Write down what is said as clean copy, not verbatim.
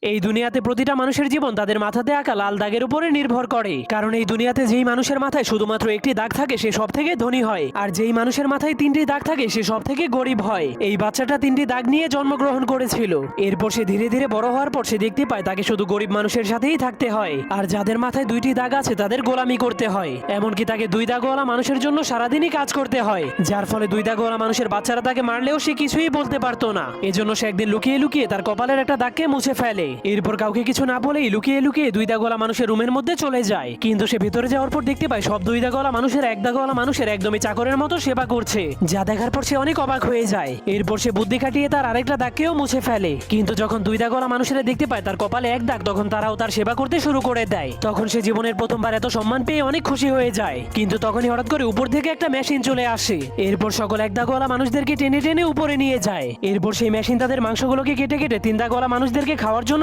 এই দুনিয়াতে প্রতিটা মানুষের জীবন তাদের মাথাতে আঁকা লাল দাগের উপরে নির্ভর করে। কারণ এই দুনিয়াতে যেই মানুষের মাথায় শুধুমাত্র একটি দাগ থাকে সে সব থেকে ধনী হয়, আর যেই মানুষের মাথায় তিনটি দাগ থাকে সে সব থেকে গরিব হয়। এই বাচ্চাটা তিনটি দাগ নিয়ে জন্মগ্রহণ করেছিল। এরপর সে ধীরে ধীরে বড় হওয়ার পর সে দেখতে পায় তাকে শুধু গরিব মানুষের সাথেই থাকতে হয়, আর যাদের মাথায় দুইটি দাগ আছে তাদের গোলামি করতে হয়। এমনকি তাকে দুই দাগওয়ালা মানুষের জন্য সারাদিনই কাজ করতে হয়, যার ফলে দুই দাগওয়ালা মানুষের বাচ্চারা তাকে মারলেও সে কিছুই বলতে পারতো না। এজন্য সে একদিন লুকিয়ে লুকিয়ে তার কপালের একটা দাগকে মুছে ফেলে। এরপর কাউকে কিছু না বলেই লুকিয়ে লুকিয়ে দুই দাগওয়ালা মানুষের রুমের মধ্যে চলে যায়। কিন্তু সে ভিতরে যাওয়ার পর দেখতে পায় সব দুই দাগওয়ালা মানুষের এক দাগওয়ালা মানুষের একদমই চাকরের মতো সেবা করছে, যা দেখার পর সে অনেক অবাক হয়ে যায়। এরপর সে বুদ্ধি খাটিয়ে তার আরেকটা দাগকেও মুছে ফেলে। কিন্তু যখন দুই দাগওয়ালা মানুষেরা দেখতে পায় তার কপালে এক দাগ, তখন তারাও তার সেবা করতে শুরু করে দেয়। তখন সে জীবনের প্রথমবার এত সম্মান পেয়ে অনেক খুশি হয়ে যায়। কিন্তু তখনই হঠাৎ করে উপর থেকে একটা মেশিন চলে আসে। এরপর সকল এক দাগওয়ালা মানুষদেরকে টেনে টেনে উপরে নিয়ে যায়। এরপর সেই মেশিন তাদের মাংসগুলোকে কেটে কেটে তিন দাগওয়ালা মানুষদেরকে খাওয়ার জন্য